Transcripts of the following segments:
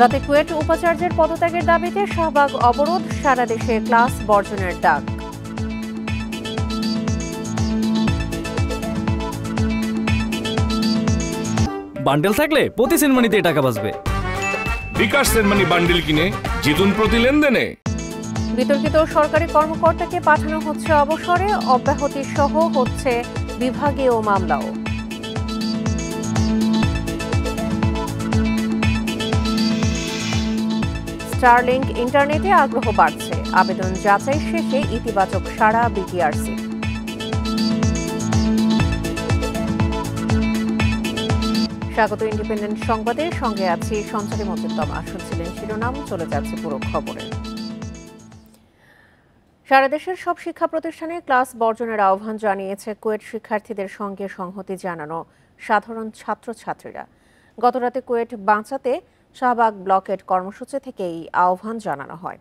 রাতে কুয়েট উপাচার্যের পদত্যাগের দাবিতে শাহবাগ অবরোধ, সারা দেশে ক্লাস বর্জনের ডাক। বান্ডেল থাকলে প্রতি সেনমানিতে টাকা বাঁচবে। বিকাশ সেনমানি বান্ডেল কিনে জিতুন প্রতি লেনদেনে। বিতর্কিত সরকারি কর্মকর্তাকে পাঠানো হচ্ছে অবসরে, অব্যাহতি সহ হচ্ছে বিভাগীয় মামলাও। স্টারলিংক ইন্টারনেটে আগ্রহ বাড়ছে, আবেদন যাচাই শেষে ইতিবাচক সাড়া বিটিআরসি। স্বাগত ইন্ডিপেন্ডেন্ট সংবাদের সঙ্গে আছি সঞ্চারী মতিউত্তমা। শুনছিলেন শিরোনাম, চলে যাচ্ছে পুরো খবরে। সারা দেশের সব শিক্ষা প্রতিষ্ঠানে ক্লাস বর্জনের আহ্বান জানিয়েছে কুয়েট শিক্ষার্থীদের সঙ্গে সংহতি জানানো সাধারণ ছাত্রছাত্রীরা। গতরাতে কুয়েট বাঁচাতে শাহবাগ ব্লকের কর্মসূচি থেকে এই আহ্বান জানানো হয়।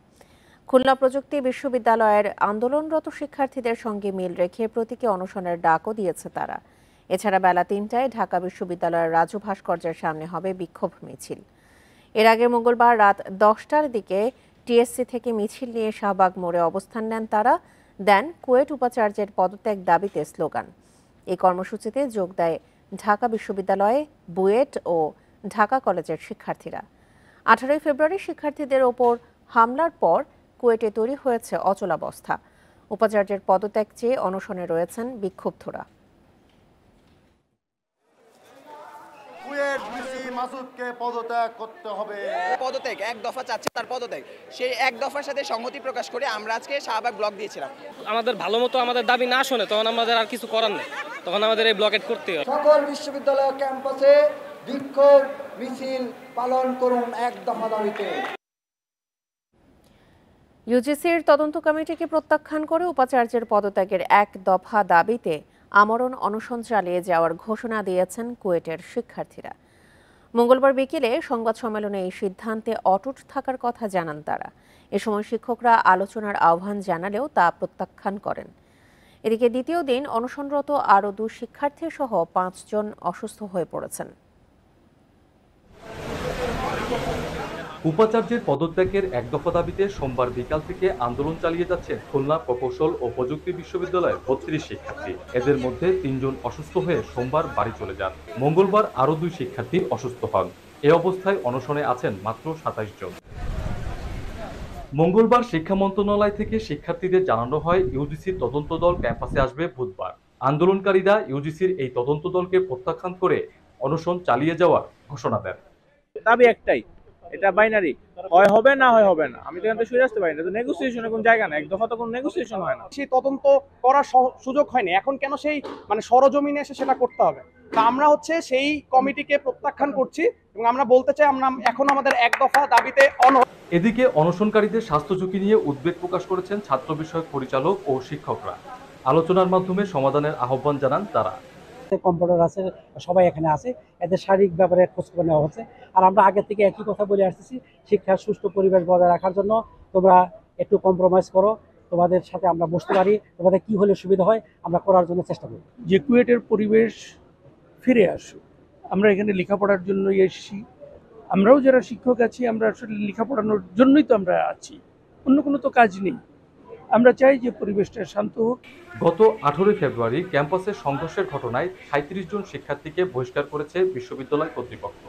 খুলনা প্রযুক্তি বিশ্ববিদ্যালয়ের আন্দোলনরত শিক্ষার্থীদের সঙ্গে মিল রেখে প্রতীকী অনশনের ডাকও দিয়েছে তারা। এছাড়া বেলা ৩টায় ঢাকা বিশ্ববিদ্যালয়ের রাজু ভাস্কর্যের সামনে হবে বিক্ষোভ মিছিল। এর আগে মঙ্গলবার রাত 10টার দিকে টিএসসি থেকে মিছিল নিয়ে শাহবাগ মোড়ে অবস্থান নেন তারা, দেন কুয়েট উপাচার্যের পদত্যাগ দাবিতে স্লোগান। এই কর্মসূচিতে যোগ দেয় ঢাকা বিশ্ববিদ্যালয়ে বুয়েট ও ঢাকা কলেজের শিক্ষার্থীরা। 18 ফেব্রুয়ারি শিক্ষার্থীদের ওপর হামলার পর কুয়েটে তৈরি হয়েছে অচলাবস্থা। উপাচার্যের পদত্যাগ চেয়ে অনশনে রয়েছেন বিক্ষুব্ধরা। পদত্যাগ এক দফা চাচ্ছে, তার পদত্যাগ, সেই এক দফার সাথে সংহতি প্রকাশ করে আমরা আজকে শাহবাগ ব্লক দিয়েছিলাম। আমাদের ভালো মতো আমাদের দাবি না শোনে তখন আমাদের আর কিছু করার নেই, তখন আমাদের এই ব্লকেট করতে হবে। সকল বিশ্ববিদ্যালয় ক্যাম্পাসে বিক্ষোভ মিছিল পালন করুন এক দফা দাবিতে। ইউজিসির তদন্ত কমিটিকে প্রত্যাখ্যান করে উপাচার্যের পদত্যাগের এক দফা দাবিতে আমরণ অনশন চালিয়ে যাওয়ার ঘোষণা দিয়েছেন কুয়েটের শিক্ষার্থীরা। মঙ্গলবার বিকেলে সংবাদ সম্মেলনে এই সিদ্ধান্তে অটুট থাকার কথা জানান তারা। এ সময় শিক্ষকরা আলোচনার আহ্বান জানালেও তা প্রত্যাখ্যান করেন। এদিকে দ্বিতীয় দিন অনশনরত আরও 2 শিক্ষার্থী সহ 5 জন অসুস্থ হয়ে পড়েছেন। উপাচার্যের পদত্যাগের এক দফা দাবিতে সোমবার বিকাল থেকে আন্দোলন চালিয়ে যাচ্ছেন খুলনা প্রকৌশল ও প্রযুক্তি বিশ্ববিদ্যালয়ের 32 শিক্ষার্থী। এদের মধ্যে 3 জন অসুস্থ হয়ে সোমবার বাড়ি চলে যান। মঙ্গলবার আরও 2 শিক্ষার্থী অসুস্থ হন। এ অবস্থায় অনশনে আছেন মাত্র 27 জন। মঙ্গলবার শিক্ষা মন্ত্রণালয় থেকে শিক্ষার্থীদের জানানো হয় ইউজিসির তদন্ত দল ক্যাম্পাসে আসবে বুধবার। আন্দোলনকারীরা ইউজিসির এই তদন্ত দলকে প্রত্যাখ্যান করে অনশন চালিয়ে যাওয়ার ঘোষণা দেন। দাবি একটাই, এটা বাইনারি, হয় হবে না হয় হবে না। আমি তো এখান থেকে সরে আসতে পারি না, তো নেগোসিয়েশনের কোনো জায়গা না, এক দফা তো কোনো নেগোসিয়েশন হয় না। সেই তদন্ত করার সুযোগ হয়নি, এখন কেন সেই সরজমিনে এসে সেটা করতে হবে? তা আমরা সেই কমিটিকে প্রত্যাখ্যান করছি এবং আমরা বলতে চাই আমরা এখন আমাদের এক দফা দাবিতে এদিকে অনশনকারীদের স্বাস্থ্য ঝুঁকি নিয়ে উদ্বেগ প্রকাশ করেছেন ছাত্র বিষয়ক পরিচালক ও শিক্ষকরা। আলোচনার মাধ্যমে সমাধানের আহ্বান জানান তারা। কম্পিউটার আছে, সবাই এখানে আছে, এদের শারীরিক ব্যাপারে খোঁজখবর নেওয়া হচ্ছে। আর আমরা আগে থেকে একই কথা বলে আসতেছি, শিক্ষার সুষ্ঠু পরিবেশ বজায় রাখার জন্য তোমরা একটু কম্প্রোমাইজ করো, তোমাদের সাথে আমরা বসতে পারি, তোমাদের কি হলে সুবিধা হয় আমরা করার জন্য চেষ্টা করি। যে কুয়েটের পরিবেশ ফিরে আসুক, আমরা এখানে লেখাপড়ার জন্যই এসেছি। আমরাও যারা শিক্ষক আছি আমরা আসলে লেখাপড়ানোর জন্যই তো আমরা আছি, অন্য কোনো তো কাজ নেই। আমরা চাই যে পরিবেশটা শান্ত হোক। গত 18 ফেব্রুয়ারি ক্যাম্পাসে সংঘর্ষের ঘটনায় 37 জন শিক্ষার্থীকে বহিষ্কার করেছে বিশ্ববিদ্যালয় কর্তৃপক্ষ।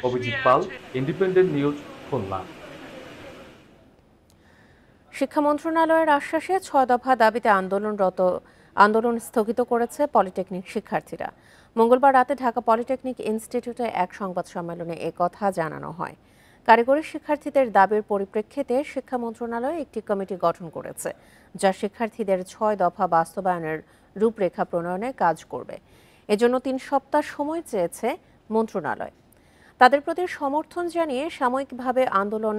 অভিজিৎ পাল, ইন্ডিপেন্ডেন্ট নিউজ, খুলনা। শিক্ষা মন্ত্রণালয়ের আশ্বাসে 6 দফা দাবিতে আন্দোলন স্থগিত করেছে পলিটেকনিক শিক্ষার্থীরা। মঙ্গলবার রাতে ঢাকা পলিটেকনিক ইনস্টিটিউটে এক সংবাদ সম্মেলনে কথা জানানো হয়। কারিগরি শিক্ষার্থীদের দাবির পরিপ্রেক্ষিতে শিক্ষা মন্ত্রণালয় একটি কমিটি গঠন করেছে, যা শিক্ষার্থীদের 6 দফা বাস্তবায়নের রূপরেখা প্রণয়নে কাজ করবে। এজন্য 3 সপ্তাহ সময় চেয়েছে মন্ত্রণালয়। তাদের প্রতি সমর্থন জানিয়ে সাময়িকভাবে আন্দোলন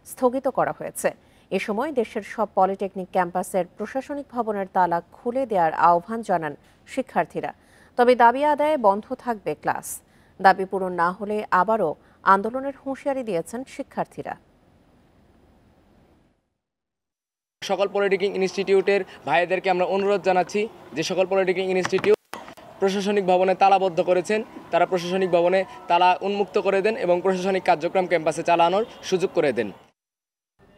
স্থগিত করা হয়েছে। এ সময় দেশের সব পলিটেকনিক ক্যাম্পাসের প্রশাসনিক ভবনের তালা খুলে দেওয়ার আহ্বান জানান শিক্ষার্থীরা। তবে দাবি আদায়ে বন্ধ থাকবে ক্লাস। দাবি পূরণ না হলে আবারও আন্দোলনের হুঁশিয়ারি দিয়েছেন শিক্ষার্থীরা। সকল পলিটেকনিক ইনস্টিটিউটের ভাইদেরকে আমরা অনুরোধ জানাচ্ছি যে সকল পলিটেকনিক ইনস্টিটিউট প্রশাসনিক ভবনে তালাবদ্ধ করেছেন তারা প্রশাসনিক ভবনে তালা উন্মুক্ত করে দেন এবং প্রশাসনিক কার্যক্রম ক্যাম্পাসে চালানোর সুযোগ করে দেন।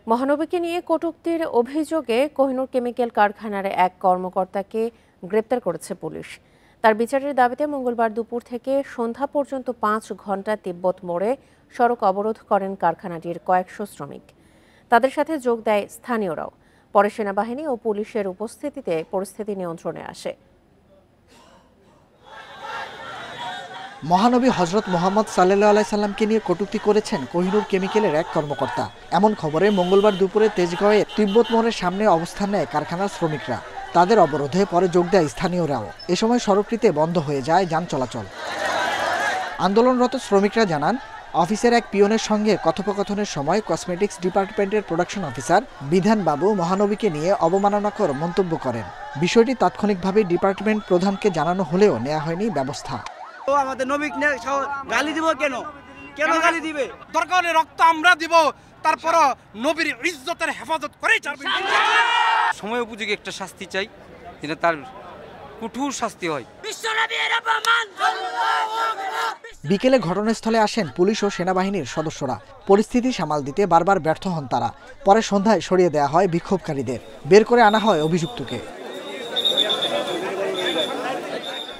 মহানবীকে নিয়ে কটূক্তির অভিযোগে কোহিনূর কেমিক্যাল কারখানার এক কর্মকর্তাকে গ্রেপ্তার করেছে পুলিশ। তার বিচারের দাবিতে মঙ্গলবার দুপুর থেকে সন্ধ্যা পর্যন্ত 5 ঘন্টা তিব্বত মোড়ে সড়ক অবরোধ করেন কারখানাটির কয়েকশো শ্রমিক। তাদের সাথে যোগ দেয় স্থানীয়রাও। পরে সেনাবাহিনী ও পুলিশের উপস্থিতিতে পরিস্থিতি নিয়ন্ত্রণে আসে। মহানবী হজরত মোহাম্মদ সাল্লাল্লাহু আলাইহি সাল্লামকে নিয়ে কটূক্তি করেছেন কোহিনূর কেমিক্যালের এক কর্মকর্তা। এমন খবরে মঙ্গলবার দুপুরে তেজগাঁওয়ে তিব্বত মোড়ের সামনে অবস্থান নেয় কারখানার শ্রমিকরা। তাদের অবরোধে পরে যোগ দেয় স্থানীয়রাও। এ সময় সড়কটিতে বন্ধ হয়ে যায় যান চলাচল। আন্দোলনরত শ্রমিকরা জানান, অফিসের এক পিয়নের সঙ্গে কথোপকথনের সময় কসমেটিক্স ডিপার্টমেন্টের প্রোডাকশন অফিসার বিধান বাবু মহানবীকে নিয়ে অবমাননাকর মন্তব্য করেন। বিষয়টি তাৎক্ষণিকভাবে ডিপার্টমেন্ট প্রধানকে জানানো হলেও নেওয়া হয়নি ব্যবস্থা। আমাদের নবীকে গালি দিব কেন গালি দিবে? দরকার হলে রক্ত আমরা দিব, তারপর নবীর ইজ্জতের হেফাজত করেই ছাড়বে। সময় উপযোগী একটা শাস্তি চাই, যেটা তার কঠোর শাস্তি হয়। বিকেলে ঘটনাস্থলে আসেন পুলিশ ও সেনাবাহিনীর সদস্যরা। পরিস্থিতি সামাল দিতে বারবার ব্যর্থ হন তারা। পরে সন্ধ্যায় সরিয়ে দেওয়া হয় বিক্ষোভকারীদের। বের করে আনা হয় অভিযুক্তকে।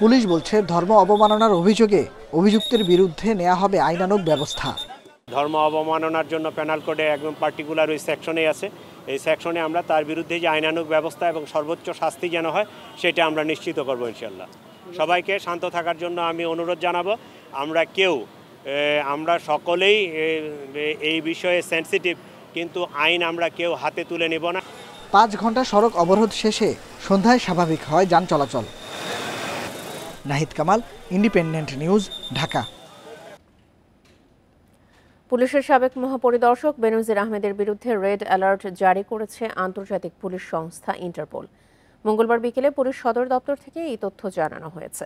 পুলিশ বলছে, ধর্ম অবমাননার অভিযোগে অভিযুক্তের বিরুদ্ধে নেওয়া হবে আইনানুগ ব্যবস্থা। ধর্ম অবমাননার জন্য পেনাল কোডে একদম পার্টিকুলার ওই সেকশনে আছে। এই সেকশনে আমরা তার বিরুদ্ধে যে আইনানুগ ব্যবস্থা এবং সর্বোচ্চ শাস্তি যেন হয় সেটা আমরা নিশ্চিত করব ইনশাল্লাহ। সবাইকে শান্ত থাকার জন্য আমি অনুরোধ জানাবো। আমরা সকলেই এই বিষয়ে সেনসিটিভ, কিন্তু আইন আমরা কেউ হাতে তুলে নেব না। 5 ঘন্টা সড়ক অবরোধ শেষে সন্ধ্যায় স্বাভাবিক হয় যান চলাচল। Nahid Kamal, independent News, Dhaka. পুলিশের সাবেক মহাপরিদর্শক বেনজির আহমেদের বিরুদ্ধে রেড অ্যালার্ট জারি করেছে আন্তর্জাতিক পুলিশ সংস্থা ইন্টারপোল। মঙ্গলবার বিকেলে পুলিশ সদর দপ্তর থেকে এই তথ্য জানানো হয়েছে।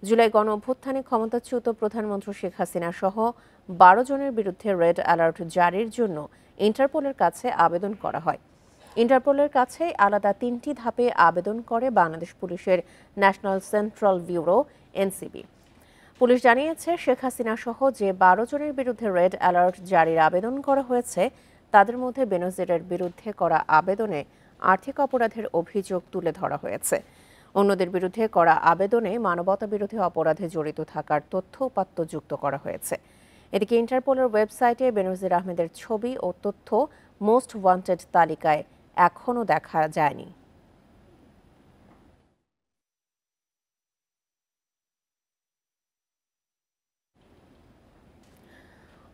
জুলাই গণ অভ্যুত্থানে ক্ষমতাচ্যুত প্রধানমন্ত্রী শেখ হাসিনা সহ 12 জনের বিরুদ্ধে রেড অ্যালার্ট জারির জন্য ইন্টারপোলের কাছে আবেদন করা হয়। ইন্টারপোলের কাছে আলাদা 3টি ধাপে আবেদন করে বাংলাদেশ পুলিশের national central bureau NCB. Police জানিয়েছে, শেখ হাসিনা সহ যে 12 জনের বিরুদ্ধে রেড অ্যালার্ট জারির আবেদন করা হয়েছে তাদের মধ্যে বেনজিরের বিরুদ্ধে করা আবেদনে আর্থিক অপরাধের অভিযোগ তুলে ধরা হয়েছে। অন্যদের বিরুদ্ধে করা আবেদনে মানবতাবিরোধী অপরাধে জড়িত থাকার তথ্য উপাত্ত যুক্ত করা হয়েছে। এদিকে ইন্টারপোলের ওয়েবসাইটে বেনজির আহমেদের ছবি ও তথ্য মোস্ট ওয়ান্টেড তালিকায় এখনও দেখা যায়নি।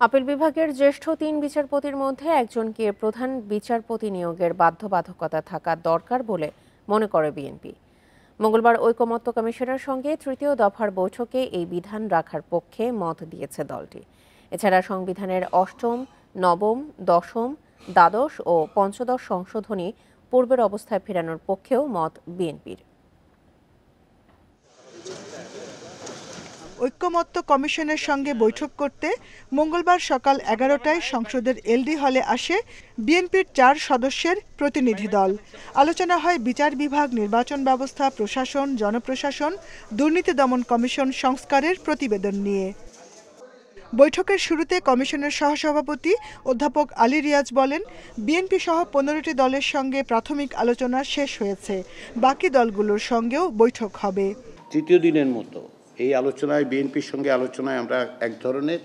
আপিল বিভাগের জ্যেষ্ঠ 3 বিচারপতির মধ্যে একজনকে প্রধান বিচারপতি নিয়োগের বাধ্যবাধকতা থাকা দরকার বলে মনে করে বিএনপি। মঙ্গলবার ঐকমত্য কমিশনের সঙ্গে 3য় দফার বৈঠকে এই বিধান রাখার পক্ষে মত দিয়েছে দলটি। এছাড়া সংবিধানের 8ম, 9ম, 10ম, দ্বাদশ ও পঞ্চদশ সংশোধনী পূর্বের অবস্থায় ফেরানোর পক্ষেও মত বিএনপির। ঐকমত্য কমিশনের সঙ্গে বৈঠক করতে মঙ্গলবার সকাল 11টায় সংসদের এলডি হলে আসে বিএনপির 4 সদস্যের প্রতিনিধি দল। আলোচনা হয় বিচার বিভাগ, নির্বাচন ব্যবস্থা, প্রশাসন, জনপ্রশাসন, দুর্নীতি দমন কমিশন সংস্কারের প্রতিবেদন নিয়ে। বৈঠকের শুরুতে কমিশনের সহসভাপতি অধ্যাপক আলী রিয়াজ বলেন, বিএনপি সহ 15টি দলের সঙ্গে প্রাথমিক আলোচনা শেষ হয়েছে। বাকি দলগুলোর সঙ্গেও বৈঠক হবে। তৃতীয় দিনের মতো এই আলোচনায় বিএনপির সঙ্গে আলোচনায় আমরা এক ধরনের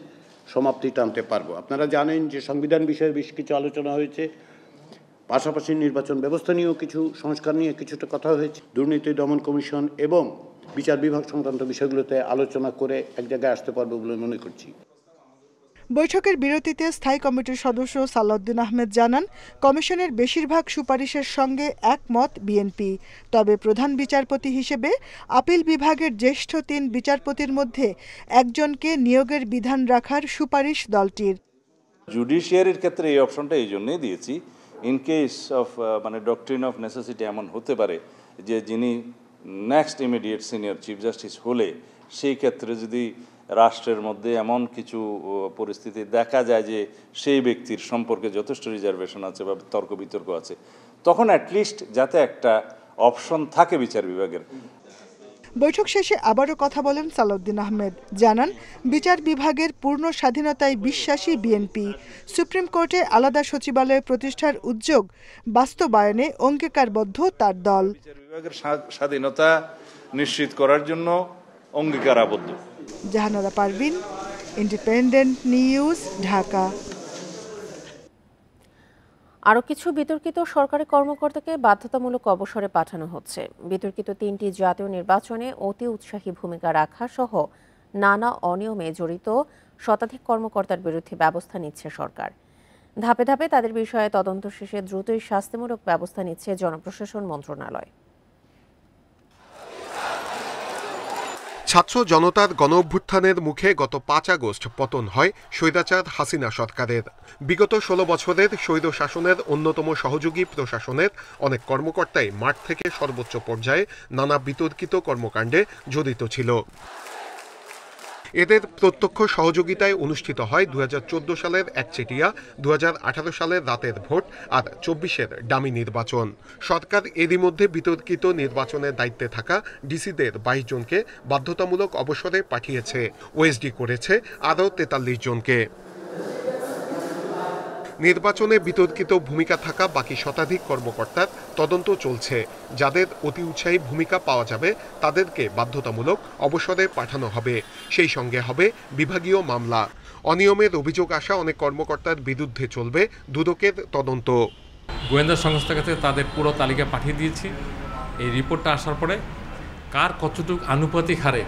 সমাপ্তি টানতে পারবো। আপনারা জানেন যে সংবিধান বিষয়ে বেশ কিছু আলোচনা হয়েছে, পাশাপাশি নির্বাচন ব্যবস্থা নিয়েও কিছু সংস্কার নিয়ে কিছুটা কথা হয়েছে। দুর্নীতি দমন কমিশন এবং বিচার বিভাগ সংক্রান্ত বিষয়গুলোতে আলোচনা করে এক জায়গায় আসতে পারবো বলে মনে করছি। বৈঠকের বিরতিতে স্থায়ী কমিটির সদস্য সালাউদ্দিন আহমেদ জানান, কমিশনের বেশিরভাগ সুপারিশের সঙ্গে একমত বিএনপি। তবে প্রধান বিচারপতি হিসেবে আপিল বিভাগের জ্যেষ্ঠ 3 বিচারপতির মধ্যে একজনকে নিয়োগের বিধান রাখার সুপারিশ দলটির। জুডিশিয়ারির ক্ষেত্রে এই অপশনটা এই জন্যই দিয়েছি, in case of doctrine of necessity এমন হতে পারে যে যিনি next immediate senior chief justice হলে সেই ক্ষেত্রে যদি রাষ্ট্রের মধ্যে এমন কিছু পরিস্থিতি দেখা যায় যে সেই ব্যক্তির সম্পর্কে যথেষ্ট রিজার্ভেশন আছে বা তর্ক বিতর্ক আছে, তখন অ্যাটলিস্ট যাতে একটা অপশন থাকে বিচার বিভাগের। বৈঠক শেষে আবারও কথা বলেন সালাউদ্দিন আহমেদ, জানান বিচার বিভাগের পূর্ণ স্বাধীনতায় বিশ্বাসী বিএনপি। সুপ্রিম কোর্টে আলাদা সচিবালয় প্রতিষ্ঠার উদ্যোগ বাস্তবায়নে অঙ্গীকারবদ্ধ তার দল। বিচার বিভাগের স্বাধীনতা নিশ্চিত করার জন্য অঙ্গীকারাবদ্ধ। Jahanara Parvin, Independent News, Dhaka. আরও কিছু বিতর্কিত সরকারি কর্মকর্তাকে বাধ্যতামূলক অবসরে পাঠানো হচ্ছে। বিতর্কিত 3টি জাতীয় নির্বাচনে অতি উৎসাহী ভূমিকা রাখা সহ নানা অনিয়মে জড়িত শতাধিক কর্মকর্তার বিরুদ্ধে ব্যবস্থা নিচ্ছে সরকার। ধাপে ধাপে তাদের বিষয়ে তদন্ত শেষে দ্রুতই শাস্তিমূলক ব্যবস্থা নিচ্ছে জনপ্রশাসন মন্ত্রণালয়। ছাত্র জনতার গণঅভ্যুত্থানের মুখে গত 5 আগস্ট পতন হয় স্বৈরাচার হাসিনা সরকারের। বিগত 16 বছরের স্বৈর শাসনের অন্যতম সহযোগী প্রশাসনের অনেক কর্মকর্তাই মাঠ থেকে সর্বোচ্চ পর্যায়ে নানা বিতর্কিত কর্মকাণ্ডে জড়িত ছিল। এদের প্রত্যক্ষ সহযোগিতায় অনুষ্ঠিত হয় 2014 সালের একচেটিয়া, 2018 সালের রাতের ভোট আর 24-এর ডামি নির্বাচন। সরকার এরই মধ্যে বিতর্কিত নির্বাচনের দায়িত্বে থাকা ডিসিদের 22 জনকে বাধ্যতামূলক অবসরে পাঠিয়েছে, ওএসডি করেছে আরও 43 জনকে। নির্বাচনে বিতর্কিত ভূমিকা থাকা বাকি শতাধিক কর্মকর্তার তদন্ত চলছে। যাদের অতি উৎসাহী ভূমিকা পাওয়া যাবে তাদেরকে বাধ্যতামূলক অবসরে পাঠানো হবে। সেই সঙ্গে হবে বিভাগীয় মামলা। অনিয়মের অভিযোগ আসা অনেক কর্মকর্তার বিরুদ্ধে চলবে দুদকের তদন্ত। গোয়েন্দা সংস্থার কাছে তাদের পুরো তালিকা পাঠিয়ে দিয়েছি। এই রিপোর্টটা আসার পরে কার কতটুকু আনুপাতিক হারে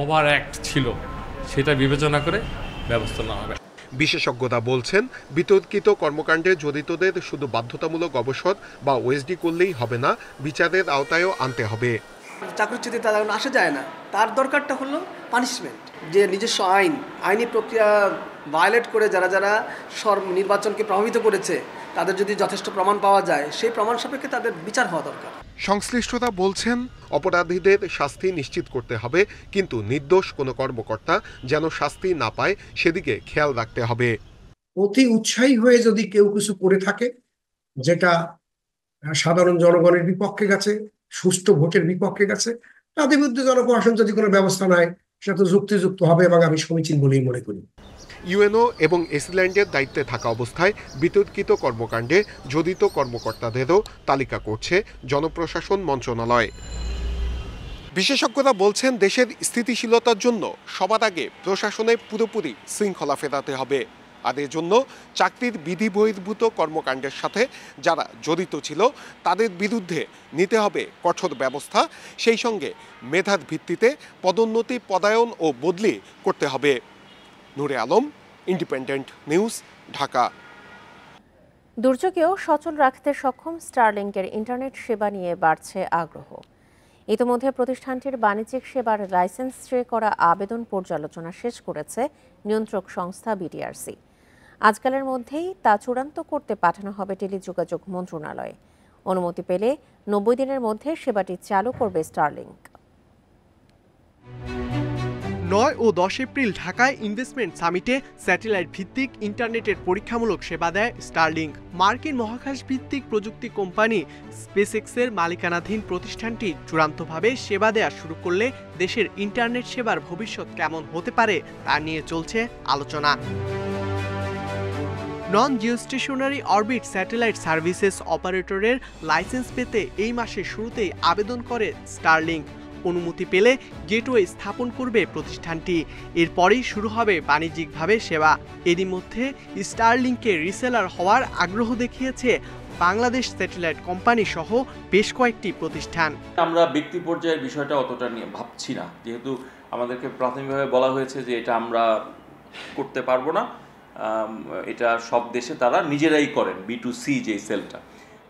ওভার অ্যাক্ট ছিল সেটা বিবেচনা করে ব্যবস্থা নেওয়া হবে। বিশেষজ্ঞরা বলছেন, বিতর্কিত কর্মকাণ্ডে জড়িতদের শুধু বাধ্যতামূলক অবসর বা ওএসডি করলেই হবে না, বিচারের আওতায়ও আনতে হবে। চাকরিচ্যুতি তার আসা যায় না, তার দরকারটা হলো পানিশমেন্ট। যে নিজস্ব আইনি প্রক্রিয়া ভায়োলেট করে যারা যারা নির্বাচনকে প্রভাবিত করেছে তাদের যদি যথেষ্ট প্রমাণ পাওয়া যায়, সেই প্রমাণ সাপেক্ষে তাদের বিচার হওয়া দরকার। সংশ্লিষ্টরা বলছেন, অপরাধীদের শাস্তি নিশ্চিত করতে হবে, কিন্তু নির্দোষ কোনো কর্মকর্তা যেন শাস্তি না পায় সেদিকে খেয়াল রাখতে হবে। অতি উৎসাহী হয়ে যদি কেউ কিছু করে থাকে যেটা সাধারণ জনগণের বিপক্ষে গেছে, সুষ্ঠু ভোটের বিপক্ষে গেছে, তাদের বিরুদ্ধে জনপ্রশাসন যদি কোনো ব্যবস্থা নেয় সেটা তো যুক্তিযুক্ত হবে এবং আমি সমীচীন বলেই মনে করি। ইউএনও এবং এসিল্যান্ডের দায়িত্বে থাকা অবস্থায় বিতর্কিত কর্মকাণ্ডে জড়িত কর্মকর্তাদেরও তালিকা করছে জনপ্রশাসন মন্ত্রণালয়। বিশেষজ্ঞরা বলছেন, দেশের স্থিতিশীলতার জন্য সবার আগে প্রশাসনে পুরোপুরি শৃঙ্খলা ফেরাতে হবে। আর এর জন্য চাকরির বিধি বহির্ভূত কর্মকাণ্ডের সাথে যারা জড়িত ছিল তাদের বিরুদ্ধে নিতে হবে কঠোর ব্যবস্থা। সেই সঙ্গে মেধার ভিত্তিতে পদোন্নতি, পদায়ন ও বদলি করতে হবে। নূরে আলম, ইন্ডিপেন্ডেন্ট নিউজ, ঢাকা। দুর্যোগেও সচল রাখতে সক্ষম স্টারলিংকের ইন্টারনেট সেবা নিয়ে বাড়ছে আগ্রহ। ইতিমধ্যে প্রতিষ্ঠানটির বাণিজ্যিক সেবার লাইসেন্স চেয়ে করা আবেদন পর্যালোচনা শেষ করেছে নিয়ন্ত্রক সংস্থা বিটিআরসি। আজকালের মধ্যেই তা চূড়ান্ত করতে পাঠানো হবে টেলিযোগাযোগ মন্ত্রণালয়ে। অনুমতি পেলে 90 দিনের মধ্যে সেবাটি চালু করবে স্টারলিংক। 9 ও 10 এপ্রিল ঢাকায় ইনভেস্টমেন্ট সামিটে স্যাটেলাইট ভিত্তিক ইন্টারনেটের পরীক্ষামূলক সেবা দেয় স্টারলিংক। মার্কিন মহাকাশ ভিত্তিক প্রযুক্তি কোম্পানি স্পেসএক্সের মালিকানাধীন প্রতিষ্ঠানটি চূড়ান্তভাবে সেবা দেওয়া শুরু করলে দেশের ইন্টারনেট সেবার ভবিষ্যৎ কেমন হতে পারে তা নিয়ে চলছে আলোচনা। নন জিওস্টেশনারি অরবিট স্যাটেলাইট সার্ভিসেস অপারেটরের লাইসেন্স পেতে এই মাসের শুরুতেই আবেদন করে স্টারলিংক। অনুমতি পেলে গেটওয়ে স্থাপন করবে প্রতিষ্ঠানটি। এরপরেই শুরু হবে বাণিজ্যিকভাবে সেবা। এরই মধ্যে স্টারলিংকে রিসেলার হওয়ার আগ্রহ দেখিয়েছে বাংলাদেশ স্যাটেলাইট কোম্পানি সহ বেশ কয়েকটি প্রতিষ্ঠান। আমরা ব্যক্তি পর্যায়ের বিষয়টা অতটা নিয়ে ভাবছি না, যেহেতু আমাদেরকে প্রাথমিকভাবে বলা হয়েছে যে এটা আমরা করতে পারবো না, এটা সব দেশে তারা নিজেরাই করেন, B2C যে সেলটা।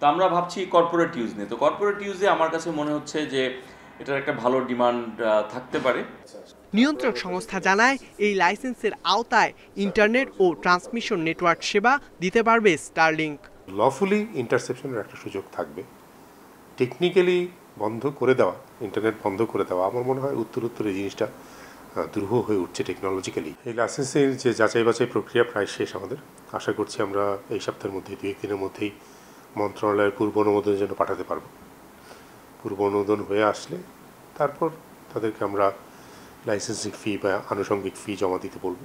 তো আমরা ভাবছি কর্পোরেট ইউজ নিয়ে। তো কর্পোরেট ইউজে আমার কাছে মনে হচ্ছে যে এটার একটা ভালো ডিমান্ড থাকতে পারে। নিয়ন্ত্রক সংস্থা জানায়, এই লাইসেন্সের আওতায় ইন্টারনেট ও ট্রান্সমিশন নেটওয়ার্ক সেবা দিতে পারবে স্টারলিংক। লফুলি ইন্টারসেপশনের একটা সুযোগ থাকবে। টেকনিক্যালি বন্ধ করে দেওয়া, ইন্টারনেট বন্ধ করে দেওয়া, আমার মনে হয় উত্তরোত্তর এই জিনিসটা দুরূহ হয়ে উঠছে টেকনোলজিক্যালি। এই লাইসেন্সের যে যাচাই বাছাই প্রক্রিয়া প্রায় শেষ আমাদের। আশা করছি আমরা এই সপ্তাহের মধ্যে 2-1 দিনের মধ্যেই মন্ত্রণালয়ের পূর্ব অনুমোদনের জন্য পাঠাতে পারবো। পূর্ব অনুমোদন হয়ে আসলে তারপর তাদেরকে আমরা লাইসেন্সিং ফি বা আনুষঙ্গিক ফি জমা দিতে বলবো।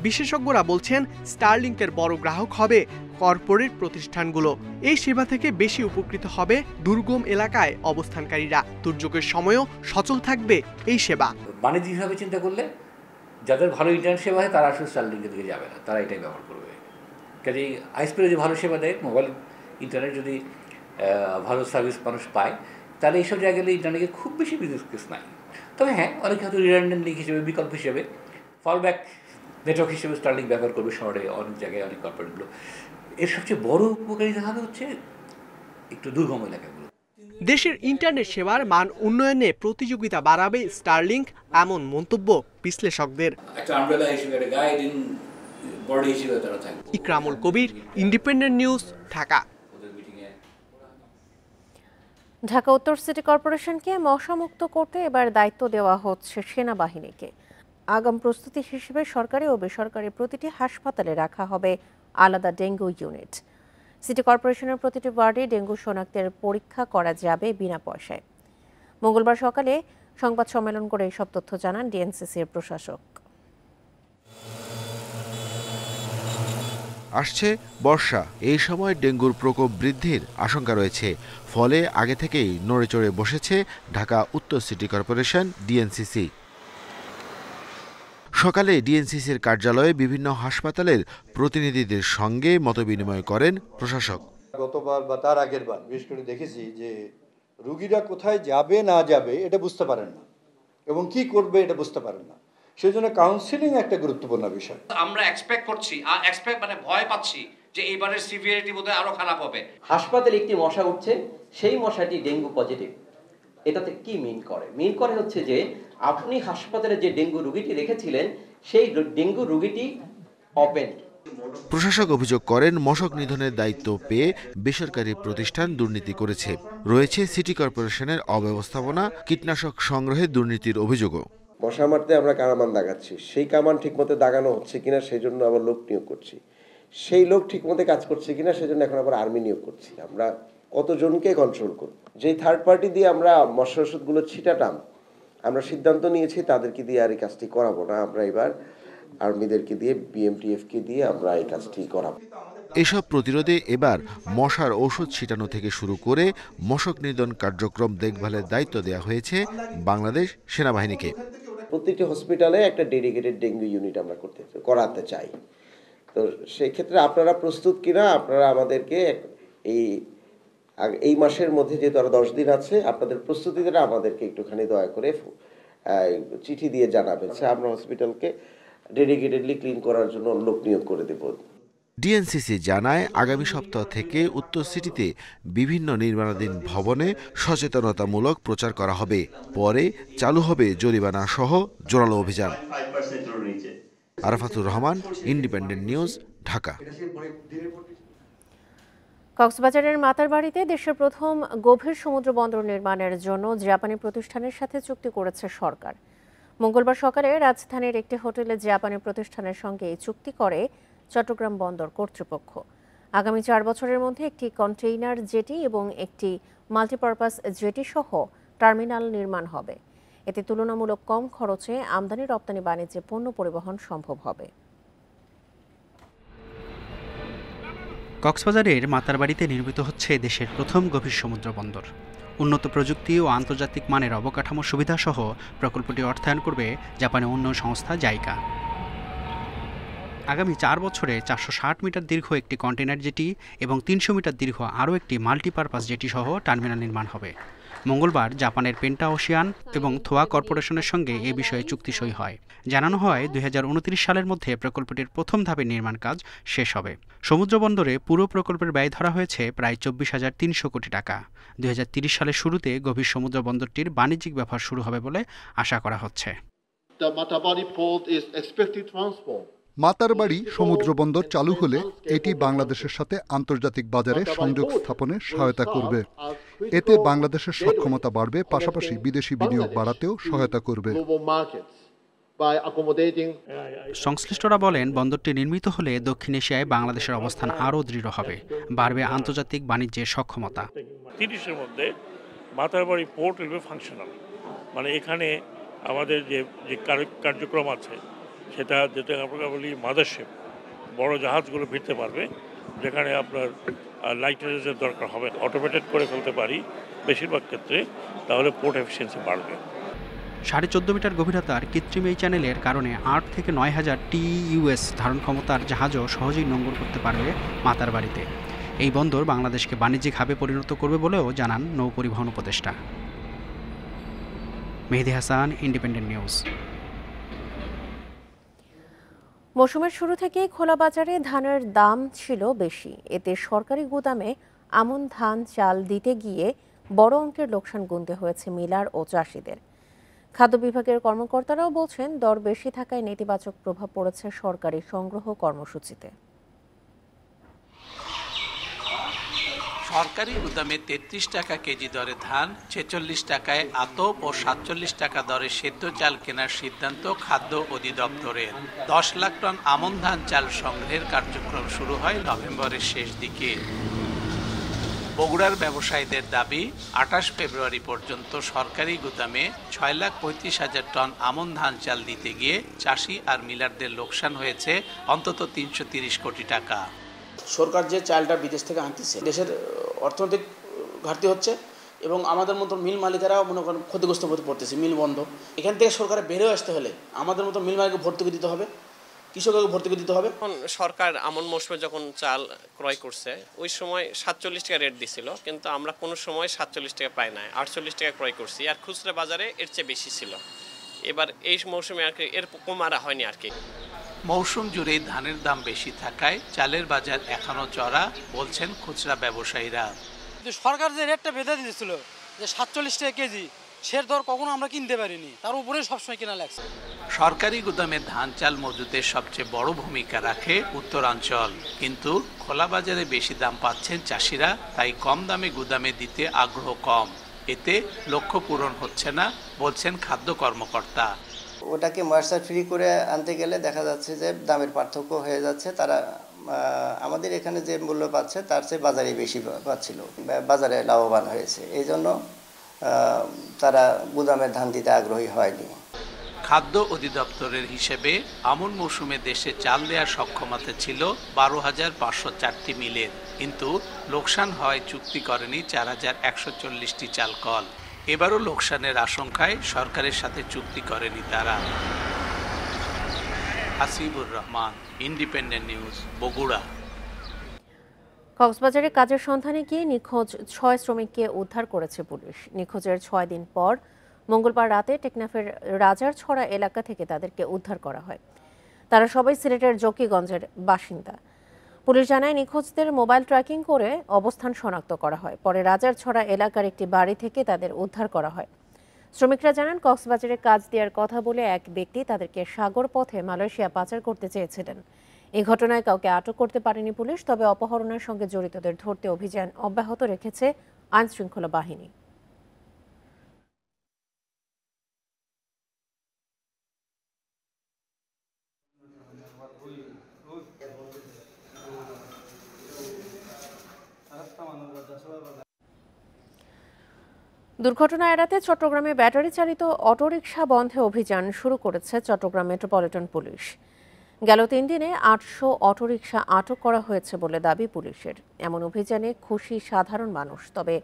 বিশেষজ্ঞরা বলছেন স্টারলিংকের বড় গ্রাহক হবে কর্পোরেট প্রতিষ্ঠানগুলো। এই সেবা থেকে বেশি উপকৃত হবে দুর্গম এলাকায় অবস্থানকারীরা। দুর্যোগের সময়ও সচল থাকবে এই সেবা। বাণিজ্যিকভাবে চিন্তা করলে যাদের ভালো ইন্টারনেট সেবা হয় তারা আসলে স্টারলিংকের দিকে যাবে না, তারা এটাই ব্যবহার করবে। কাজেই আইএসপি যদি ভালো সেবা দেয়, মোবাইল ইন্টারনেট যদি ভালো সার্ভিস মানুষ পায়, তাহলে এইসব জায়গায় গেলে ইন্টারনেটের খুব বেশি বিজনেস কেস নাই। তবে হ্যাঁ, অনেকে হয়তো রিডান্ডেন্ট লিঙ্ক হিসেবে, বিকল্প হিসেবে, ফলব্যাক নেটওয়ার্ক হিসেবে স্টারলিংক ব্যবহার করবে শহরে অনেক জায়গায়, অনেক কর্পোরেটগুলো। এর সবচেয়ে বড় উপকারিতা হবে হচ্ছে একটু দুর্গম এলাকাগুলো। দেশের ইন্টারনেট সেবার মান উন্নয়নে প্রতিযোগিতা বাড়াবে স্টারলিংক, এমন মন্তব্য বিশ্লেষকদের। একটা আমব্রেলা হিসেবে, একটা গাইডিং বডি হিসেবে তারা থাকবে। ইকরামুল কবির, ইন্ডিপেন্ডেন্ট নিউজ, ঢাকা। ঢাকা উত্তর সিটি কর্পোরেশনকে মশামুক্ত করতে এবার দায়িত্ব দেওয়া হচ্ছে সেনাবাহিনীকে। আগাম প্রস্তুতি হিসেবে সরকারি ও বেসরকারি প্রতিটি হাসপাতালে রাখা হবে আলাদা ডেঙ্গু ইউনিট। সিটি কর্পোরেশনের প্রতিটি ওয়ার্ডে ডেঙ্গু শনাক্তের পরীক্ষা করা যাবে বিনা পয়সায়। মঙ্গলবার সকালে সংবাদ সম্মেলন করে এসব তথ্য জানান ডিএনসিসির প্রশাসক। আসছে বর্ষা, এই সময় ডেঙ্গুর প্রকোপ বৃদ্ধির আশঙ্কা রয়েছে। ফলে আগে থেকেই নড়েচড়ে বসেছে ঢাকা উত্তর সিটি কর্পোরেশন ডিএনসিসি। সকালে ডিএনসিসির কার্যালয়ে বিভিন্ন হাসপাতালের প্রতিনিধিদের সঙ্গে মতবিনিময় করেন প্রশাসক। গতবার বা তার আগের বার বিশেষ করে দেখেছি যে রোগীরা কোথায় যাবে না যাবে এটা বুঝতে পারেন না, এবং কি করবে এটা বুঝতে পারেন না। সেই জন্য কাউন্সিলিং একটা গুরুত্বপূর্ণ বিষয়। আমরা এক্সপেক্ট করছি, মানে ভয় পাচ্ছি যে এইবারের সিভিয়ারিটি বোধহয় আরো খারাপ হবে। হাসপাতালে একটি মশা উঠছে, সেই মশাটি ডেঙ্গু পজিটিভ। এটাতে কি মিন করে হচ্ছে যে আপনি হাসপাতালে যে ডেঙ্গু রোগীটি রেখেছিলেন সেই ডেঙ্গু রোগীটি ওপেন। প্রশাসক অভিযোগ করেন, মশক নিধনের দায়িত্ব পেয়ে বেসরকারি প্রতিষ্ঠান দুর্নীতি করেছে। রয়েছে সিটি কর্পোরেশনের অব্যবস্থাপনা, কীটনাশক সংগ্রহে দুর্নীতির অভিযোগও। মশা মারতে আমরা কামান দাগাচ্ছি, সেই কামান ঠিকমতো দাগানো হচ্ছে কিনা সেই জন্য আবার লোক নিয়োগ করছি, সেই লোক ঠিকমতো কাজ করছে কিনা সেজন্য এখন আবার আর্মি নিয়োগ করছি। আমরা কতজনকে কন্ট্রোল করব? যেই থার্ড পার্টি দিয়ে আমরা মশা ওষুধগুলো ছিটাতাম, আমরা সিদ্ধান্ত নিয়েছি তাদেরকে দিয়ে আর এই কাজটি করাবো না। আমরা এবার আর্মিদেরকে দিয়ে, বিএমটিএফকে দিয়ে আমরা এই কাজটি করাবো। এসব প্রতিরোধে এবার মশার ঔষধ ছিটানো থেকে শুরু করে মশক নিধন কার্যক্রম দেখভালের দায়িত্ব দেওয়া হয়েছে বাংলাদেশ সেনাবাহিনীকে। প্রতিটি হসপিটালে একটা ডেডিকেটেড ডেঙ্গু ইউনিট আমরা করাতে চাই। তো সেই ক্ষেত্রে আপনারা প্রস্তুত কিনা আপনারা আমাদেরকে এই মাসের মধ্যে যেহেতু আরো 10 দিন আছে, আপনাদের প্রস্তুতিটা আমাদেরকে একটুখানি দয়া করে চিঠি দিয়ে জানাবেন। আমরা হসপিটালকে ডেডিকেটেডলি ক্লিন করার জন্য লোক নিয়োগ করে দেব। ডিএনসিসি জানায়, আগামী সপ্তাহ থেকে উত্তর সিটিতে বিভিন্ন নির্মাণাধীন ভবনে সচেতনতামূলক প্রচার করা হবে। পরে চালু হবে জরিমানা সহ জোরালো অভিযান। Arafatur Rahman, independent News, Dhaka. কক্সবাজারের মাতারবাড়িতে দেশের প্রথম গভীর সমুদ্র বন্দর নির্মাণের জন্য জাপানি প্রতিষ্ঠানের সাথে চুক্তি করেছে সরকার। মঙ্গলবার সকালে রাজধানীর একটি হোটেলে জাপানি প্রতিষ্ঠানের সঙ্গে এই চুক্তি করে চট্টগ্রাম বন্দর কর্তৃপক্ষ। আগামী 4 বছরের মধ্যে একটি কন্টেইনার জেটি এবং একটি মাল্টিপারপাস জেটি সহ টার্মিনাল নির্মাণ হবে। এতে তুলনামূলক কম খরচে আমদানি রপ্তানি বাণিজ্যে পণ্য পরিবহন সম্ভব হবে। কক্সবাজারের মাতারবাড়িতে নির্মিত হচ্ছে দেশের প্রথম গভীর সমুদ্র বন্দর। উন্নত প্রযুক্তি ও আন্তর্জাতিক মানের অবকাঠামো সুবিধাসহ প্রকল্পটি অর্থায়ন করবে জাপানের উন্নয়ন সংস্থা জাইকা। আগামী 4 বছরে 460 মিটার দীর্ঘ একটি কন্টেইনার জেটি এবং 300 মিটার দীর্ঘ আরও একটি মাল্টিপারপাস জেটি সহ টার্মিনাল নির্মাণ হবে। মঙ্গলবার জাপানের পেন্টা ওশিয়ান এবং থোয়া কর্পোরেশনের সঙ্গে এ বিষয়ে চুক্তি সই হয়। জানানো হয় 2029 সালের মধ্যে প্রকল্পটির প্রথম ধাপের নির্মাণ কাজ শেষ হবে। সমুদ্র বন্দরে পুরো প্রকল্পের ব্যয় ধরা হয়েছে প্রায় 24,300 কোটি টাকা। 2030 সালের শুরুতে গভীর সমুদ্র বন্দরটির বাণিজ্যিক ব্যবহার শুরু হবে বলে আশা করা হচ্ছে। মাতারবাড়ি সমুদ্র বন্দর চালু হলে এটি বাংলাদেশের সাথে আন্তর্জাতিক বাজারে সংযোগ স্থাপনে সহায়তা করবে। এতে বাংলাদেশের সক্ষমতা বাড়বে, পাশাপাশি বিদেশি বিনিয়োগ বাড়াতেও সহায়তা করবে। সংশ্লিষ্টরা বলেন, বন্দরটি নির্মিত হলে দক্ষিণ এশিয়ায় বাংলাদেশের অবস্থান আরও দৃঢ় হবে, বাড়বে আন্তর্জাতিক বাণিজ্যের সক্ষমতা। 30-এর মধ্যে Matarbari port will be functional. মানে এখানে আমাদের যে কার্যক্রম আছে সেটা যেটা আমরা বলি মাদারশিপ, বড় জাহাজগুলো ফিরতে পারবে, যেখানে আপনার লাইটারের দরকার হবে, অটোমেটেড করে ফেলতে পারি বেশিরভাগ ক্ষেত্রে, তাহলে পোর্ট এফিসিয়েন্সি বাড়বে। 14.5 মিটার গভীরতার কৃত্রিম এই চ্যানেলের কারণে 8 থেকে 9,000 TEUs ধারণ ক্ষমতার জাহাজও সহজেই নোঙর করতে পারবে মাতারবাড়িতে। এই বন্দর বাংলাদেশকে বাণিজ্যিক হাবে পরিণত করবে বলেও জানান নৌ পরিবহন উপদেষ্টা। Mehedi Hasan, independent news. মৌসুমের শুরু থেকেই খোলা বাজারে ধানের দাম ছিল বেশি। এতে সরকারি গুদামে আমন ধান চাল দিতে গিয়ে বড় অঙ্কের লোকসান গুনতে হয়েছে মিলার ও চাষিদের। খাদ্য বিভাগের কর্মকর্তারাও বলছেন, দর বেশি থাকায় নেতিবাচক প্রভাব পড়েছে সরকারি সংগ্রহ কর্মসূচিতে। সরকারি গুদামে 33 টাকা কেজি দরে ধান, 46 টাকায় আতপ ও 47 টাকা দরে সেদ্ধ চাল কেনার সিদ্ধান্ত খাদ্য অধিদপ্তরের। 10 লাখ টন আমন ধান চাল সংগ্রহের কার্যক্রম শুরু হয় নভেম্বরের শেষ দিকে। বগুড়ার ব্যবসায়ীদের দাবি, 28 ফেব্রুয়ারি পর্যন্ত সরকারি গুদামে 6,35,000 টন আমন ধান চাল দিতে গিয়ে চাষি আর মিলারদের লোকসান হয়েছে অন্তত 330 কোটি টাকা। সরকার যে চালটা বিদেশ থেকে আনতেছে, দেশের অর্থনৈতিক ঘাটতি হচ্ছে এবং আমাদের মতো মিল মালিকেরাও মনে করেন ক্ষতিগ্রস্ত হতে পড়তেছে। মিল বন্ধ, এখান থেকে সরকারের বেরো আসতে হলে আমাদের মতো মিল মালিককে ভর্তুকি দিতে হবে, কৃষককে ভর্তুকি দিতে হবে। সরকার আমন মৌসুমে যখন চাল ক্রয় করছে ওই সময় 47 টাকা রেট দিছিল, কিন্তু আমরা কোনো সময় 47 টাকা পাই নাই, 48 টাকা ক্রয় করছি, আর খুচরা বাজারে এর চেয়ে বেশি ছিল। এবার এই মৌসুমে আর কি এর কমারা হয়নি আর কি। মৌসুম জুড়েই ধানের দাম বেশি থাকায় চালের বাজার এখনো চড়া বলছেন খুচরা ব্যবসায়ীরা। সরকার যে রেটটা বেঁধে দিয়েছিল যে 47 টাকা কেজি, সে দর কখনো আমরা কিনতে পারিনি, তার উপরে সবসময় কেনা লাগছে। সরকারি গুদামে ধান চাল মজুতের সবচেয়ে বড় ভূমিকা রাখে উত্তরাঞ্চল, কিন্তু খোলা বাজারে বেশি দাম পাচ্ছেন চাষিরা, তাই কম দামে গুদামে দিতে আগ্রহ কম। এতে লক্ষ্য পূরণ হচ্ছে না বলছেন খাদ্য কর্মকর্তা। ওটাকে ময়েশ্চার ফ্রি করে আনতে গেলে দেখা যাচ্ছে যে দামের পার্থক্য হয়ে যাচ্ছে। তারা আমাদের এখানে যে মূল্য পাচ্ছে তার চেয়ে বাজারে বেশি পাচ্ছিল, বাজারে লাভবান হয়েছে, এই জন্য তারা গুদামে ধান দিতে আগ্রহী হয়নি। খাদ্য অধিদপ্তরের হিসেবে আমন মৌসুমে দেশে চাল দেওয়ার সক্ষমতা ছিল 12,504টি মিলের, কিন্তু লোকসান হয় চুক্তি করেনি 4,140টি চাল কল। এবারও লোকসানের আশঙ্কায় সরকারের সাথে চুক্তি করেনি তারা। Hasibur Rahman, independent news, Bogura. কক্সবাজারে কাজের সন্ধানে গিয়ে নিখোঁজ 6 শ্রমিককে উদ্ধার করেছে পুলিশ। নিখোঁজের 6 দিন পর মঙ্গলবার রাতে টেকনাফের রাজারছড়া এলাকা থেকে তাদেরকে উদ্ধার করা হয়। তারা সবাই সিলেটের জকিগঞ্জের বাসিন্দা। পুলিশ জানায়, নিখোঁজদের মোবাইল ট্র্যাকিং করে অবস্থান শনাক্ত করা হয়। পরে রাজারছড়া এলাকার একটি বাড়ি থেকে তাদের উদ্ধার করা হয়। শ্রমিকরা জানান, কক্সবাজারে কাজ দেওয়ার কথা বলে এক ব্যক্তি তাদেরকে সাগর পথে মালয়েশিয়া পাচার করতে চেয়েছিলেন। এই ঘটনায় কাউকে আটক করতে পারেনি পুলিশ, তবে অপহরণের সঙ্গে জড়িতদের ধরতে অভিযান অব্যাহত রেখেছে আইনশৃঙ্খলা বাহিনী। দুর্ঘটনা এড়াতে চট্টগ্রামে ব্যাটারি চালিত অটোরিকশা বন্ধে অভিযান শুরু করেছে চট্টগ্রাম মেট্রোপলিটন পুলিশ। গেল 3 দিনে 800 অটোরিকশা আটক করা হয়েছে বলে দাবি পুলিশের। এমন অভিযানে খুশি সাধারণ মানুষ, তবে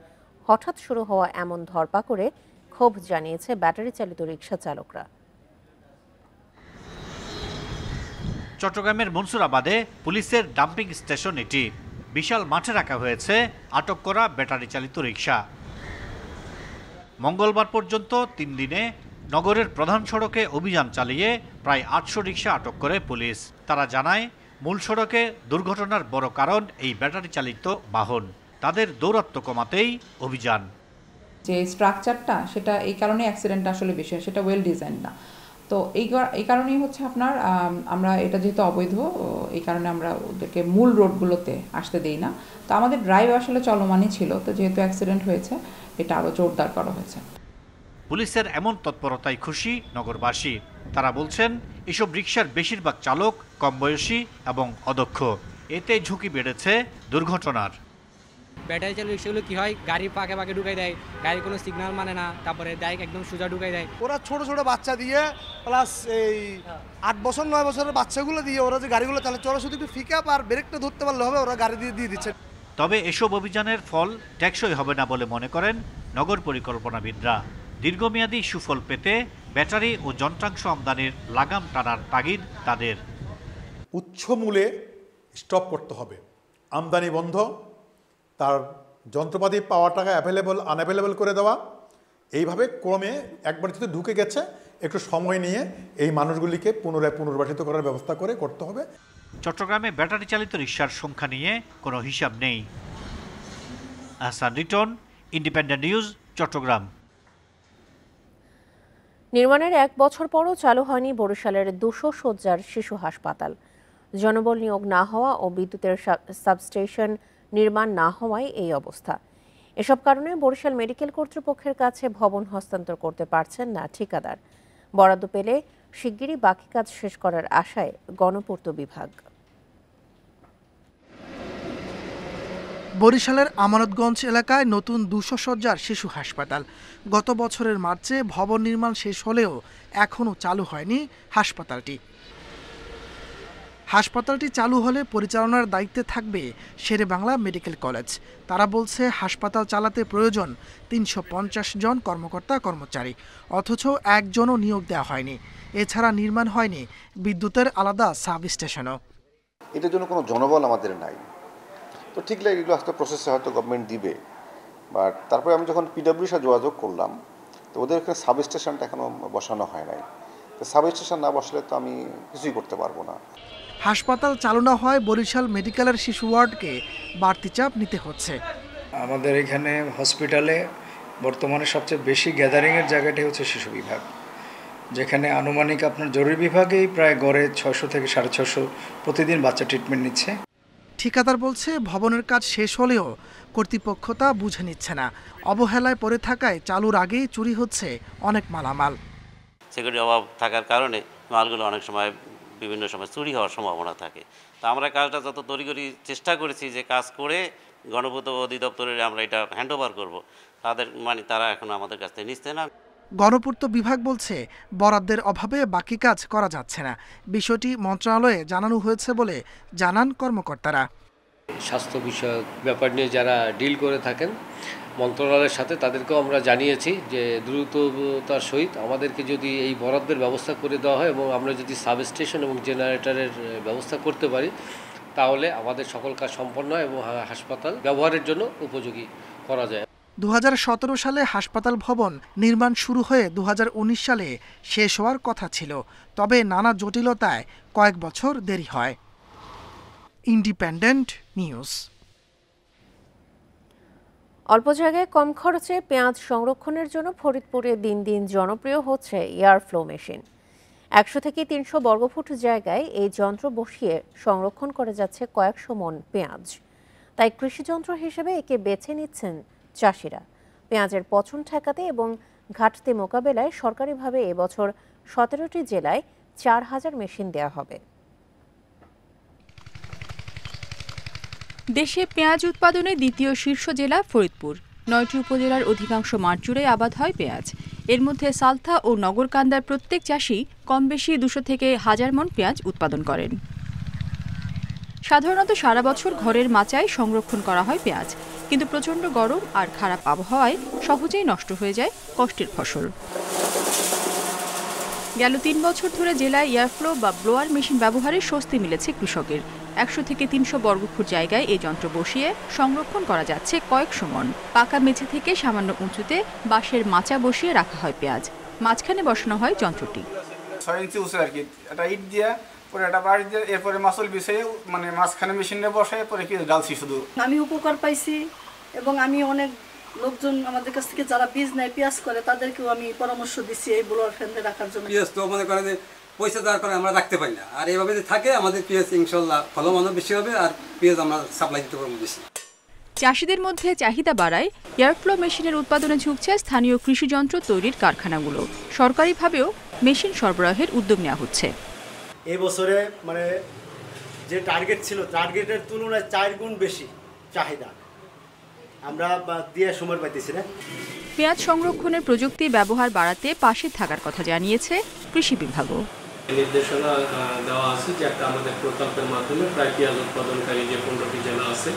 হঠাৎ শুরু হওয়া এমন ধরপাকড়ে ক্ষোভ জানিয়েছে ব্যাটারি চালিত রিকশা চালকরা। চট্টগ্রামের মনসুরাবাদে পুলিশের ডাম্পিং স্টেশন এটি। বিশাল মাঠে রাখা হয়েছে আটক করা ব্যাটারি চালিত রিকশা। মঙ্গলবার পর্যন্ত 3 দিনে নগরের প্রধান সড়কে অভিযান চালিয়ে প্রায় 800 রিকশা আটক করে পুলিশ। তারা জানায়, মূল সড়কে দুর্ঘটনার বড় কারণ এই ব্যাটারি চালিত বাহন। তাদের দৌরাত্ম্য কমাতেই অভিযান। যে স্ট্রাকচারটা সেটা এই কারণে অ্যাক্সিডেন্টটা আসলে বেশি হয়, সেটা ওয়েল ডিজাইন না। তো এই কারণেই হচ্ছে আপনার আমরা এটা যেহেতু অবৈধ, এই কারণে আমরা ওদেরকে মূল রোডগুলোতে আসতে দেই না। তো আমাদের ড্রাইভ আসলে চলমানই ছিল, তো যেহেতু অ্যাক্সিডেন্ট হয়েছে এটা আরও জোরদার করা হয়েছে। পুলিশের এমন তৎপরতায় খুশি নগরবাসী। তারা বলছেন, এসব রিকশার বেশিরভাগ চালক কম বয়সী এবং অদক্ষ। এতে ঝুঁকি বেড়েছে দুর্ঘটনার। ব্যাটারি চালিত রিক্সাগুলো কী হয়, গাড়ির পাকে পাকে ঢুকাই দেয়, গাড়ির কোনো সিগন্যাল মানে না, তারপরে ডাইরেক্ট একদম সোজা ঢুকাই দেয়। ওরা ছোট ছোট বাচ্চা দিয়ে প্লাস এই 8 বছর 9 বছরের বাচ্চাগুলো দিয়ে ওরা যে গাড়িগুলো চালাচ্ছে, ওরা শুধু একটু পিকআপ আর ব্রেকটা ধরতে পারলে হবে, ওরা গাড়ি দিয়ে দিচ্ছে। তবে এসব অভিযানের ফল টেকসই হবে না বলে মনে করেন নগর পরিকল্পনাবিদরা। দীর্ঘমেয়াদী সুফল পেতে ব্যাটারি ও যন্ত্রাংশ আমদানির লাগাম টানার তাগিদ তাদের। উচ্চ মূল্যে স্টপ করতে হবে, আমদানি বন্ধ, তার যন্ত্রপাতি পাওয়ার টাকা আনঅ্যাভেলেবল করে দেওয়া। এইভাবে ক্রমে একবার যদি ঢুকে গেছে একটু সময় নিয়ে এই মানুষগুলিকে পুনর্বাসিত করার ব্যবস্থা করতে হবে। চট্টগ্রামে ব্যাটারি চালিত রিকশার সংখ্যা নিয়ে কোনো হিসাব নেই। Ahsan Riton, Independent News, Chattogram. নির্মাণের 1 বছর পরও চালু হয়নি বরিশালের 200 শয্যার শিশু হাসপাতাল। জনবল নিয়োগ না হওয়া ও বিদ্যুতের সাবস্টেশন নির্মাণ না হওয়ায় এই অবস্থা। এসব কারণে বরিশাল মেডিকেল কর্তৃপক্ষের কাছে ভবন হস্তান্তর করতে পারছেন না ঠিকাদার। বরাদ্দ পেলে শিগগিরই বাকি কাজ শেষ করার আশায় গণপূর্ত বিভাগ। বরিশালের আমানতগঞ্জ এলাকায় নতুন 200 শয্যার শিশু হাসপাতাল। গত বছরের মার্চে ভবন নির্মাণ শেষ হলেও এখনও চালু হয়নি হাসপাতালটি। হাসপাতালটি চালু হলে পরিচালনার দায়িত্বে থাকবে শেরেবাংলা মেডিকেল কলেজ। তারা বলছে হাসপাতাল চালাতে প্রয়োজন 350 জন কর্মকর্তা কর্মচারী, অথচ একজনও নিয়োগ দেওয়া হয়নি। এছাড়া নির্মাণ হয়নি বিদ্যুতের আলাদা সাব স্টেশনও। এটার জন্য কোনো জনবল আমাদের নাই, তো ঠিক লাগে এগুলো একটা প্রসেসে হয়তো গভর্নমেন্ট দিবে। বাট তারপরে আমি যখন পিডব্লিউর সাথে যোগাযোগ করলাম, তো ওদের এখানে সাব স্টেশনটা এখনও বসানো হয় নাই। তো সাব স্টেশন না বসলে তো আমি কিছুই করতে পারবো না। হাসপাতাল চালু না হয় বরিশাল মেডিকেলের শিশু ওয়ার্ডকে বাড়তি চাপ নিতে হচ্ছে। আমাদের এখানে হসপিটালে বর্তমানে সবচেয়ে বেশি গ্যাদারিংয়ের জায়গাটি হচ্ছে শিশু বিভাগ, যেখানে আনুমানিক আপনার জরুরি বিভাগেই প্রায় গড়ে 600 থেকে 650 প্রতিদিন বাচ্চা ট্রিটমেন্ট নিচ্ছে। ঠিকাদার বলছে ভবনের কাজ শেষ হলেও কর্তৃপক্ষ তা বুঝে নিচ্ছে না। অবহেলায় পড়ে থাকায় চালুর আগেই চুরি হচ্ছে অনেক মালামাল। সিকিউরিটি অভাব থাকার কারণে মালগুলো অনেক সময় বিভিন্ন সময় চুরি হওয়ার সম্ভাবনা থাকে। তো আমরা কাজটা যত তড়িঘড়ি চেষ্টা করেছি যে কাজ করে গণপূর্ত অধিদপ্তরের আমরা এটা হ্যান্ড ওভার করবো, তারা এখন আমাদের কাছ থেকে নিচ্ছে না। গণপূর্ত বিভাগ বলছে বরাদ্দের অভাবে বাকি কাজ করা যাচ্ছে না। বিষয়টি মন্ত্রণালয়ে জানানো হয়েছে বলে জানান কর্মকর্তারা। স্বাস্থ্য বিষয়ক ব্যাপার নিয়ে যারা ডিল করে থাকেন মন্ত্রণালয়ের সাথে, তাদেরকেও আমরা জানিয়েছি যে দ্রুততার সহিত আমাদেরকে যদি এই বরাদ্দের ব্যবস্থা করে দেওয়া হয় এবং আমরা যদি সাবস্টেশন এবং জেনারেটরের ব্যবস্থা করতে পারি, তাহলে আমাদের সকল কাজ সম্পন্ন হয় এবং হাসপাতাল ব্যবহারের জন্য উপযোগী করা যায়। 2017 সালে হাসপাতাল ভবন নির্মাণ শুরু হয়ে 2019 সালে শেষ হওয়ার কথা ছিল, তবে নানা জটিলতায় কয়েক বছর দেরি হয়। Independent news. অল্প জায়গায় কম খরচে পেঁয়াজ সংরক্ষণের জন্য ফরিদপুরে দিন দিন জনপ্রিয় হচ্ছে এয়ারফ্লো মেশিন। 100 থেকে 300 বর্গফুট জায়গায় এই যন্ত্র বসিয়ে সংরক্ষণ করা যাচ্ছে কয়েকশো মন পেঁয়াজ। তাই কৃষিযন্ত্র হিসেবে একে বেছে নিচ্ছেন চাষিরা। পেঁয়াজের পচন ঠেকাতে এবং ঘাটতি মোকাবেলায় সরকারিভাবে এবছর 17টি জেলায় 4000 মেশিন দেওয়া হবে। দেশে পেঁয়াজ উৎপাদনে দ্বিতীয় শীর্ষ জেলা ফরিদপুর। 9টি উপজেলার অধিকাংশ মাঠ জুড়ে আবাদ হয় পেঁয়াজ। এর মধ্যে সালথা ও নগরকান্দার প্রত্যেক চাষি কম বেশি 200 থেকে 1000 মন পেঁয়াজ উৎপাদন করেন। সাধারণত সারা বছর ঘরের মাচায় সংরক্ষণ করা হয় পেঁয়াজ, কিন্তু প্রচণ্ড গরম আর খারাপ আবহাওয়ায় সহজেই নষ্ট হয়ে যায় কষ্টের ফসল। গেল 3 বছর ধরে জেলায় এয়ারফ্লো বা ব্লোয়ার মেশিন ব্যবহারে স্বস্তি মিলেছে কৃষকের। 100 থেকে 300 বর্গফুট জায়গায় এই যন্ত্র বসিয়ে সংরক্ষণ করা যাচ্ছে কয়েকশো মন। পাকা মেঝে থেকে সামান্য উঁচুতে বাঁশের মাচা বসিয়ে রাখা হয় পেঁয়াজ, মাঝখানে বসানো হয় যন্ত্রটি। 6 ইঞ্চি উঁচু আর কি, একটা ইট দিয়া পরে একটা বাঁশ দিয়ে এরপরে মাছল বিছিয়ে মানে মাঝখানে মেশিনে বসায় পরে কি ডালছি শুধু। আমি উপকার পাইছি এবং আমি অনেক লোকজন আমাদের কাছ থেকে যারা বীজ নেয় পেঁয়াজ করে তাদেরকেও আমি পরামর্শ দিচ্ছি এই ব্লোয়ার ফ্যানে রাখার জন্য। পেঁয়াজ তো মনে করে যে পয়সা দেওয়ার কারণে আমরা রাখতে পারি না, আর এভাবে যদি থাকে আমাদের পেঁয়াজ ইনশাল্লাহ ফলমানও বেশি হবে আর পেঁয়াজ আমরা সাপ্লাই দিতে পারবো বেশি। চাষিদের মধ্যে চাহিদা বাড়ায় এয়ারফ্লো মেশিনের উৎপাদনে ঝুঁকছে স্থানীয় কৃষিযন্ত্র তৈরির কারখানাগুলো। সরকারিভাবেও মেশিন সরবরাহের উদ্যোগ নেওয়া হচ্ছে। এই বছরে মানে যে টার্গেট ছিল টার্গেটের তুলনায় 4 গুণ বেশি চাহিদা। আমরা দিয়ে সময় পাইতেছি না। পেঁয়াজ সংরক্ষণের প্রযুক্তি ব্যবহার বাড়াতে পাশে থাকার কথা জানিয়েছে কৃষি বিভাগও। নির্দেশনা দেওয়া আছে যে একটা আমাদের প্রকল্পের মাধ্যমে প্রায় পেঁয়াজ উৎপাদনকারী যে 15টি জেলা আছে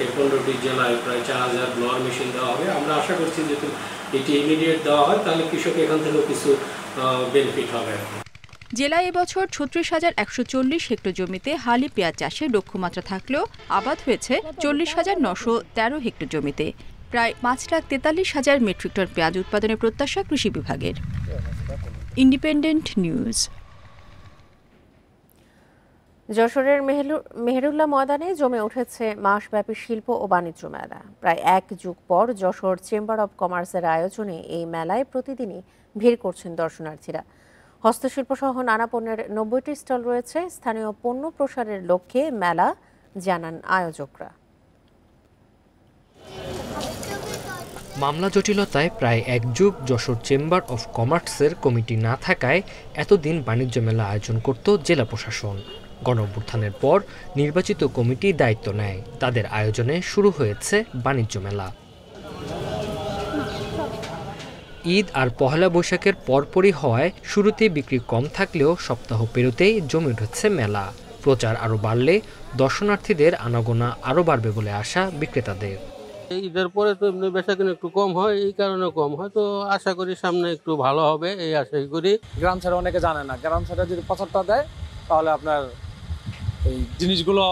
এই 15টি জেলায় প্রায় 4000 ব্লোয়ার মেশিন দেওয়া হবে। আমরা আশা করছি যে এটি ইমিডিয়েট দেওয়া হয় তাহলে কৃষক এখান থেকেও কিছু বেনিফিট হবে। জেলায় এবছর ৩৬,১৪০ হেক্টর জমিতে হালি পেঁয়াজ চাষের লক্ষ্যমাত্রা থাকলেও আবাদ হয়েছে ৪০,৯১৩ হেক্টর জমিতে। প্রায় 5,43,000 মেট্রিক টন পেঁয়াজ উৎপাদনের প্রত্যাশা কৃষি বিভাগের। Independent news. যশোরের মেহেরুল্লাহ ময়দানে জমে উঠেছে মাসব্যাপী শিল্প ও বাণিজ্য মেলা। প্রায় 1 যুগ পর যশোর চেম্বার অব কমার্সের আয়োজনে এই মেলায় প্রতিদিনই ভিড় করছেন দর্শনার্থীরা। হস্তশিল্প সহ নানা পণ্যের 90টি স্টল রয়েছে। স্থানীয় পণ্য প্রসারের লক্ষ্যে মেলা, জানান আয়োজকরা। মামলা জটিলতায় প্রায় 1 যুগ যশোর চেম্বার অফ কমার্সের কমিটি না থাকায় এতদিন বাণিজ্য মেলা আয়োজন করত জেলা প্রশাসন। গণঅভ্যুত্থানের পর নির্বাচিত কমিটি দায়িত্ব নেয়। তাদের আয়োজনে শুরু হয়েছে বাণিজ্য মেলা। ঈদ আর পহেলা বৈশাখের পরপরই হওয়ায় শুরুতেই বিক্রি কম থাকলেও সপ্তাহ পেরোতেই জমে উঠেছে মেলা। প্রচার আরও বাড়লে দর্শনার্থীদের আনাগোনা আরও বাড়বে বলে আশা বিক্রেতাদের। ঈদের পরে তো এমনি বেচাকেনা একটু কম হয়, এই কারণে কম হয়, তো আশা করি সামনে একটু ভালো হবে এই আশাই করি। গ্রাম ছাড়া অনেকে জানে না, গ্রাম ছাড়া যদি প্রচারটা দেয় তাহলে আপনার এই জিনিসগুলো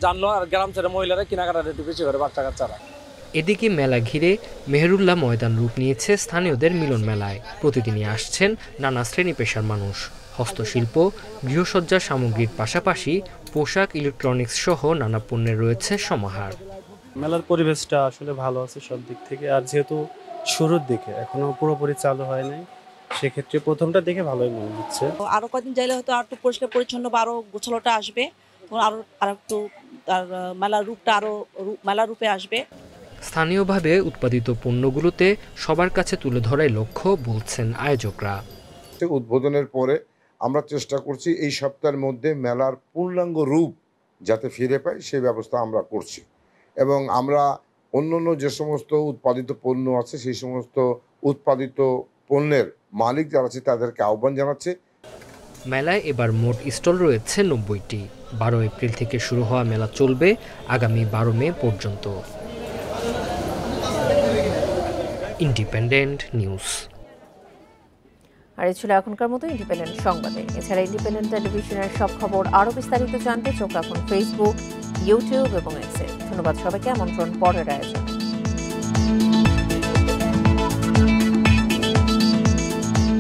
জানলো, আর গ্রাম ছাড়া মহিলারা কেনাকাটা একটু বেশি করে, বাচ্চা কাচ্চারা। এদিকে মেলা ঘিরে মেহেরুল্লাহ ময়দান রূপ নিয়েছে স্থানীয়দের মিলন মেলায়। প্রতিদিনই আসছেন নানা শ্রেণী পেশার মানুষ। হস্তশিল্প, গৃহসজ্জা সামগ্রীর পাশাপাশি পোশাক, ইলেকট্রনিক্স সহ নানা পণ্যের রয়েছে সমাহার। মেলার পরিবেশটা আসলে ভালো আছে সব দিক থেকে, আর যেহেতু শুরুর দিকে এখনো পুরোপুরি চালু হয় নাই, সেক্ষেত্রে প্রথমটা দেখে ভালোই মনে হচ্ছে। আরো কয়েকদিন যাইলে হয়তো আর একটু পরিষ্কার পরিচ্ছন্ন বা আরো গোছালোটা আসবে, আর একটু তার মেলার রূপটা আরো মেলার রূপে আসবে। স্থানীয়ভাবে উৎপাদিত পণ্যগুলোতে সবার কাছে তুলে ধরাই লক্ষ্য বলছেন আয়োজকরা। উদ্বোধনের পরে আমরা চেষ্টা করছি এই সপ্তাহের মধ্যে মেলার পূর্ণাঙ্গ রূপ যাতে ফিরে পাই সেই ব্যবস্থা আমরা করছি, এবং আমরা অন্যান্য যে সমস্ত উৎপাদিত পণ্য আছে সেই সমস্ত উৎপাদিত পণ্যের মালিক যারা আছে তাদেরকে আহ্বান জানাচ্ছে। মেলায় এবার মোট স্টল রয়েছে 90টি। 12 এপ্রিল থেকে শুরু হওয়া মেলা চলবে আগামী 12 মে পর্যন্ত। Independent news. আর এই ছিল এখনকার মতো ইন্ডিপেন্ডেন্ট সংবাদে। এছাড়া ইন্ডিপেন্ডেন্ট টেলিভিশনের সব খবর আরও বিস্তারিত জানতে চোখ রাখুন ফেসবুক, ইউটিউব এবং এক্সে। ধন্যবাদ সবাইকে। আমন্ত্রণ পরের আয়োজন।